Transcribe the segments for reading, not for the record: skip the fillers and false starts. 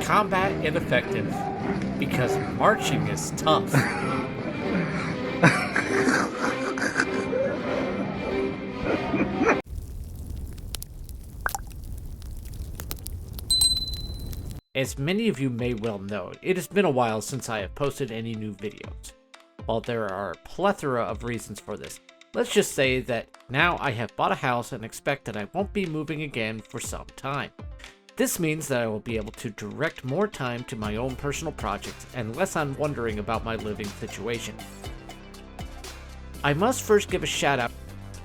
combat ineffective because marching is tough. As many of you may well know, it has been a while since I have posted any new videos. While there are a plethora of reasons for this, let's just say that now I have bought a house and expect that I won't be moving again for some time. This means that I will be able to direct more time to my own personal projects and less on wondering about my living situation. I must first give a shout out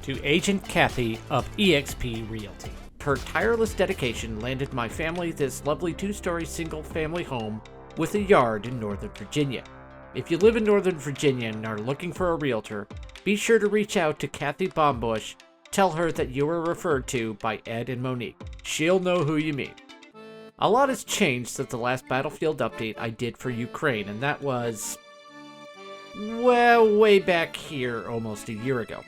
to Agent Kathy of eXp Realty. Her tireless dedication landed my family this lovely 2-story single-family home with a yard in Northern Virginia. If you live in Northern Virginia and are looking for a realtor, be sure to reach out to Kathy Baumbush. Tell her that you were referred to by Ed and Monique. She'll know who you mean. A lot has changed since the last Battlefield update I did for Ukraine, and that was, well, way back here almost a year ago.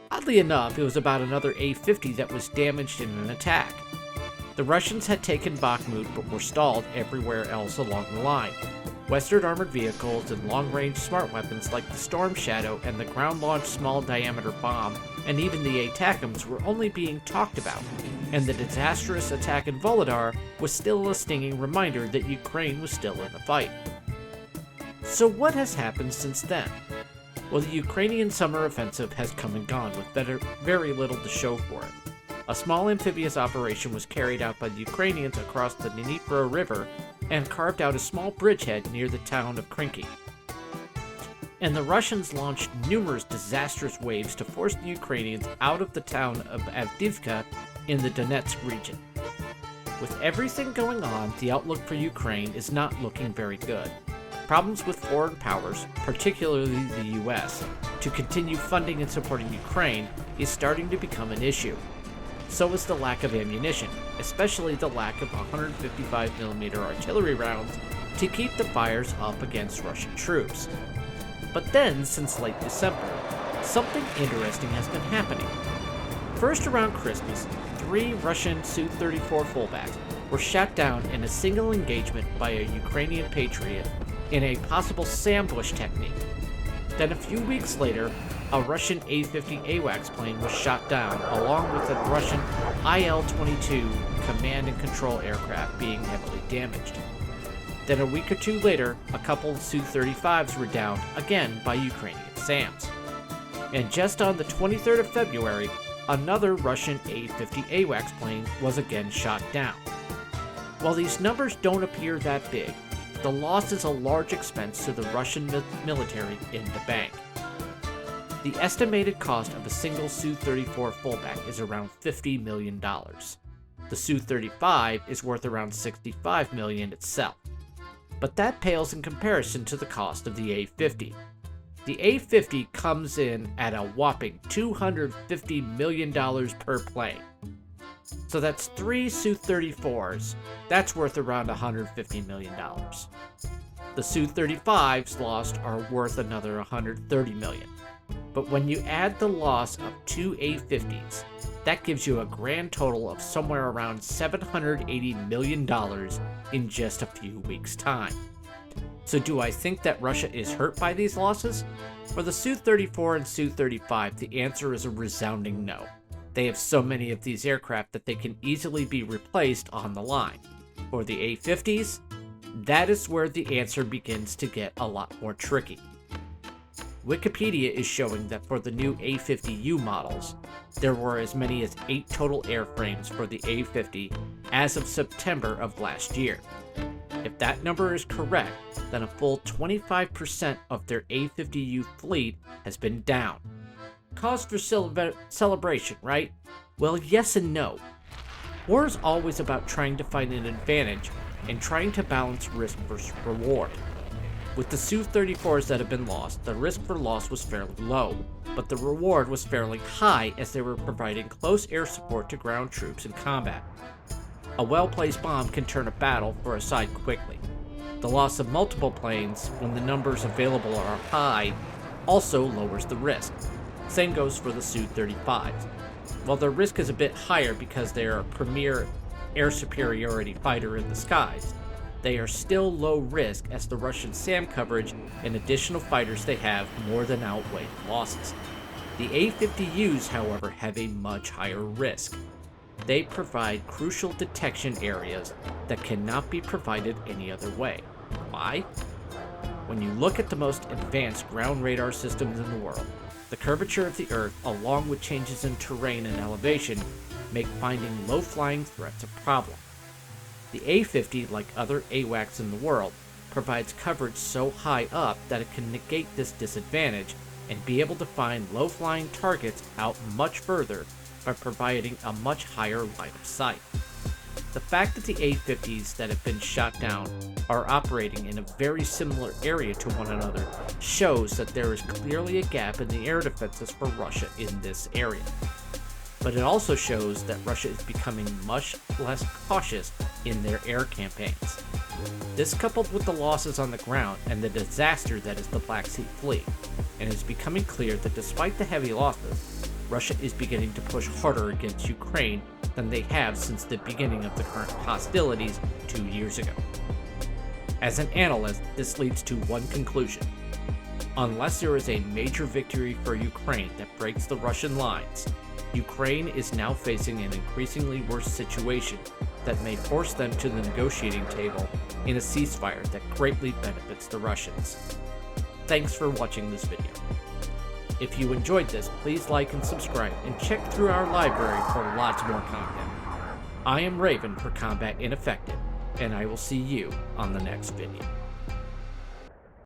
Oddly enough, it was about another A-50 that was damaged in an attack. The Russians had taken Bakhmut but were stalled everywhere else along the line. Western armored vehicles and long-range smart weapons like the Storm Shadow and the ground-launched small-diameter bomb, and even the ATACMS were only being talked about, and the disastrous attack in Volodar was still a stinging reminder that Ukraine was still in the fight. So what has happened since then? Well, the Ukrainian summer offensive has come and gone with very little to show for it. A small amphibious operation was carried out by the Ukrainians across the Dnipro River and carved out a small bridgehead near the town of Krinky. And the Russians launched numerous disastrous waves to force the Ukrainians out of the town of Avdiivka in the Donetsk region. With everything going on, the outlook for Ukraine is not looking very good. Problems with foreign powers, particularly the US, to continue funding and supporting Ukraine is starting to become an issue. So is the lack of ammunition, especially the lack of 155mm artillery rounds to keep the fires up against Russian troops. But then, since late December, something interesting has been happening. First around Christmas, 3 Russian Su-34 fullbacks were shot down in a single engagement by a Ukrainian Patriot in a possible sambush technique. Then a few weeks later, a Russian A-50 AWACS plane was shot down, along with a Russian IL-22 command and control aircraft being heavily damaged. Then a week or two later, a couple of Su-35s were downed, again by Ukrainian SAMs. And just on the 23rd of February, another Russian A-50 AWACS plane was again shot down. While these numbers don't appear that big, the loss is a large expense to the Russian military in the bank. The estimated cost of a single Su-34 fullback is around $50 million. The Su-35 is worth around $65 million itself. But that pales in comparison to the cost of the A-50. The A-50 comes in at a whopping $250 million per plane. So that's 3 Su-34s. That's worth around $150 million. The Su-35s lost are worth another $130 million. But when you add the loss of 2 A-50s, that gives you a grand total of somewhere around $780 million in just a few weeks' time. So do I think that Russia is hurt by these losses? For the Su-34 and Su-35, the answer is a resounding no. They have so many of these aircraft that they can easily be replaced on the line. For the A-50s, that is where the answer begins to get a lot more tricky. Wikipedia is showing that for the new A-50U models, there were as many as 8 total airframes for the A-50 as of September of last year. If that number is correct, then a full 25% of their A-50U fleet has been down. Cause for celebration, right? Well, yes and no. War is always about trying to find an advantage and trying to balance risk versus reward. With the Su-34s that have been lost, the risk for loss was fairly low, but the reward was fairly high as they were providing close air support to ground troops in combat. A well-placed bomb can turn a battle for a side quickly. The loss of multiple planes, when the numbers available are high, also lowers the risk. Same goes for the Su-35s. While their risk is a bit higher because they are a premier air superiority fighter in the skies, they are still low risk as the Russian SAM coverage and additional fighters they have more than outweigh the losses. The A-50Us, however, have a much higher risk. They provide crucial detection areas that cannot be provided any other way. Why? When you look at the most advanced ground radar systems in the world, the curvature of the Earth, along with changes in terrain and elevation, make finding low-flying threats a problem. The A-50, like other AWACS in the world, provides coverage so high up that it can negate this disadvantage and be able to find low-flying targets out much further by providing a much higher line of sight. The fact that the A-50s that have been shot down are operating in a very similar area to one another shows that there is clearly a gap in the air defenses for Russia in this area. But it also shows that Russia is becoming much less cautious in their air campaigns. This, coupled with the losses on the ground and the disaster that is the Black Sea Fleet, and it is becoming clear that despite the heavy losses, Russia is beginning to push harder against Ukraine than they have since the beginning of the current hostilities 2 years ago. As an analyst, this leads to one conclusion. Unless there is a major victory for Ukraine that breaks the Russian lines, Ukraine is now facing an increasingly worse situation that may force them to the negotiating table in a ceasefire that greatly benefits the Russians. Thanks for watching this video. If you enjoyed this, please like and subscribe, and check through our library for lots more content. I am Raven for Combat Ineffective, and I will see you on the next video.